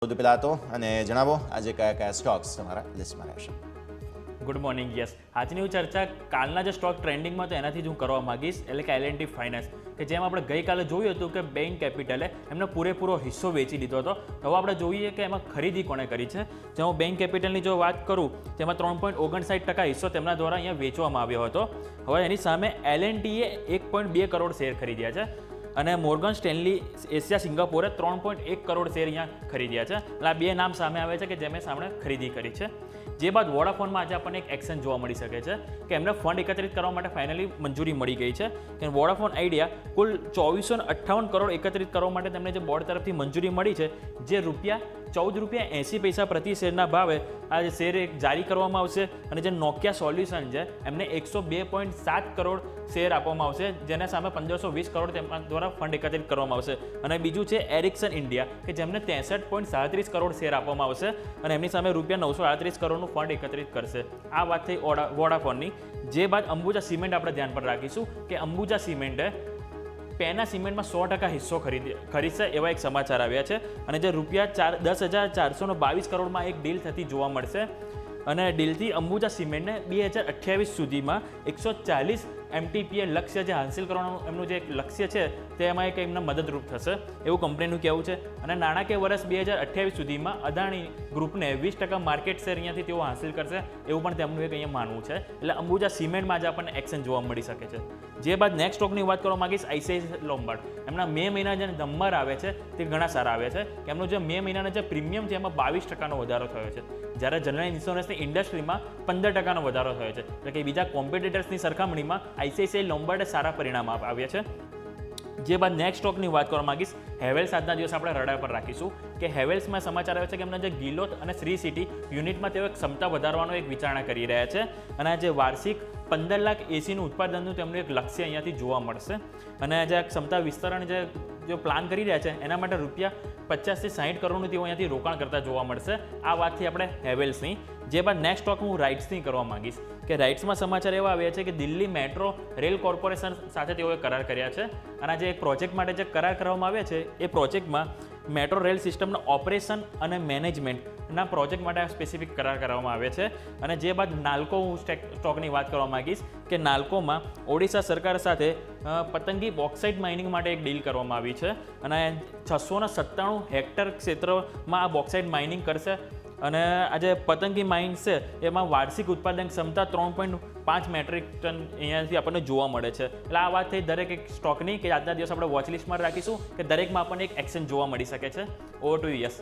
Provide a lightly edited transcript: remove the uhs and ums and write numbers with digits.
સૌથી પહેલાં તો અને જણાવો આજે કયા કયા સ્ટોક્સ તમારા લિસ્ટમાં રહેશે. Good morning. યસ, આજની હું ચર્ચા કાલના જે સ્ટોક ટ્રેન્ડિંગમાં તો એનાથી જ હું કરવા માગીશ, એટલે કે L&T ફાઇનાન્સ, કે જેમ આપણે ગઈકાલે જોયું હતું કે બેંક કેપિટલે એમનો પૂરેપૂરો હિસ્સો વેચી લીધો હતો. હવે આપણે જોઈએ કે એમાં ખરીદી કોણે કરી છે. જેમ હું બેંક કેપિટલની જો વાત કરું તેમાં 3.59% હિસ્સો તેમના દ્વારા અહીંયા વેચવામાં આવ્યો હતો. હવે એની સામે L&Tએ 1.2 કરોડ શેર ખરીદ્યા છે અને મોર્ગન સ્ટેનલી એશિયા સિંગાપોરે 3.1 કરોડ શેર અહીંયા ખરીદ્યા છે. એટલે આ બે નામ સામે આવે છે કે જેમે સામે ખરીદી કરી છે. જે બાદ વોડાફોનમાં આજે આપણને એક એક્શન જોવા મળી શકે છે કે એમને ફંડ એકત્રિત કરવા માટે ફાઇનલી મંજૂરી મળી ગઈ છે. કે વોડાફોન આઈડિયા કુલ 2458 કરોડ એકત્રિત કરવા માટે તેમને જે બોર્ડ તરફથી મંજૂરી મળી છે, જે ₹14.80 પ્રતિ શેરના ભાવે આ શેર જારી કરવામાં આવશે. અને જે નોકિયા સોલ્યુશન છે એમને 102.7 કરોડ શેર આપવામાં આવશે, જેના સામે 1520 કરોડ તેમના દ્વારા ફંડ એકત્રિત કરવામાં આવશે. અને બીજું છે એરિક્સન ઇન્ડિયા, કે જેમને 63.37 કરોડ શેર આપવામાં આવશે અને એમની સામે ₹938 કરોડનું ફંડ એકત્રિત કરશે. આ વાત થઈ વોડાફોનની. જે બાદ અંબુજા સિમેન્ટ આપણે ધ્યાન પર રાખીશું કે અંબુજા સિમેન્ટે પેના સિમેન્ટમાં 100% હિસ્સો ખરીદશે એવા એક સમાચાર આવ્યા છે. અને જે ₹10,422 કરોડમાં એક ડીલ થતી જોવા મળશે. અને ડીલથી અંબુજા સિમેન્ટને 2028 સુધીમાં 140 MTPA લક્ષ્ય જે હાંસિલ કરવાનું એમનું જે લક્ષ્ય છે તેમાં એક એમને મદદરૂપ થશે એવું કંપનીનું કહેવું છે. અને નાણાકીય વર્ષ 2028 સુધીમાં અદાણી ગ્રુપને 20% માર્કેટ શેર અહીંયાથી તેઓ હાંસિલ કરશે એવું પણ તેમનું એક અહીંયા માનવું છે. એટલે અંબુજા સિમેન્ટમાં આજે આપણને એક્શન જોવા મળી શકે છે. જે બાદ નેક્સ્ટ સ્ટોકની વાત કરવા માંગીશ ICICI લોમ્બાર્ડ. એમના મે મહિના જે નંબર આવે છે તે ઘણા સારા આવે છે. કે એમનું જે મે મહિનાના જે પ્રીમિયમ છે એમાં 22%નો વધારો થયો છે, જ્યારે જનરલ ઇન્સ્યોરન્સની ઇન્ડસ્ટ્રીમાં 15%નો વધારો થયો છે. એટલે કે બીજા કોમ્પિટિટર્સની સરખામણીમાં ICICI લોમ્બાર્ડે સારા પરિણામ આવ્યા છે. જે બાદ નેક્સ્ટ સ્ટોકની વાત કરવા માંગીશ હેવેલ્સ. આજના દિવસ આપણે રડાર પર રાખીશું કે હેવેલ્સમાં સમાચાર આવે છે કે એમના જે ગિલોત અને શ્રી સિટી યુનિટમાં તેઓ એક ક્ષમતા વધારવાનો એક વિચારણા કરી રહ્યા છે. અને આજે વાર્ષિક 15 લાખ એસીનું ઉત્પાદનનું તેમનું એક લક્ષ્ય અહીંયાથી જોવા મળશે. અને જે ક્ષમતા વિસ્તરણ જે પ્લાન કરી રહ્યા છે એના માટે ₹50 થી 60 કરોડનું તેઓ અહીંયાથી રોકાણ કરતા જોવા મળશે. આ વાતથી આપણે હેવેલ્સની. જે બાદ નેક્સ્ટ સ્ટોક હું રાઇટ્સની કરવા માંગીશ કે રાઇટ્સમાં સમાચાર એવા આવ્યા છે કે દિલ્હી મેટ્રો રેલ કોર્પોરેશન સાથે તેઓએ કરાર કર્યા છે. અને જે એક પ્રોજેક્ટ માટે જે કરાર કરવામાં આવ્યા છે એ પ્રોજેક્ટમાં મેટ્રો રેલ સિસ્ટમના ઓપરેશન અને મેનેજમેન્ટના પ્રોજેક્ટ માટે સ્પેસિફિક કરાર કરવામાં આવે છે. અને જે બાદ નાલ્કો હું સ્ટોકની વાત કરવા માંગીશ કે નાલ્કોમાં ઓડિશા સરકાર સાથે પતંગી બોક્સાઇટ માઇનિંગ માટે એક ડીલ કરવામાં આવી છે. અને 697 હેક્ટર ક્ષેત્રમાં આ બોક્સાઇટ માઇનિંગ કરશે. અને આ જે પતંગી માઇન્સ છે એમાં વાર્ષિક ઉત્પાદન ક્ષમતા 3.5 મેટ્રિક ટન અહીંયાથી આપણને જોવા મળે છે. એટલે આ વાત થઈ દરેક એક સ્ટોકની કે આજના દિવસ આપણે વોચ લિસ્ટમાં રાખીશું કે દરેકમાં આપણને એક એક્શન જોવા મળી શકે છે. Over to you. યસ.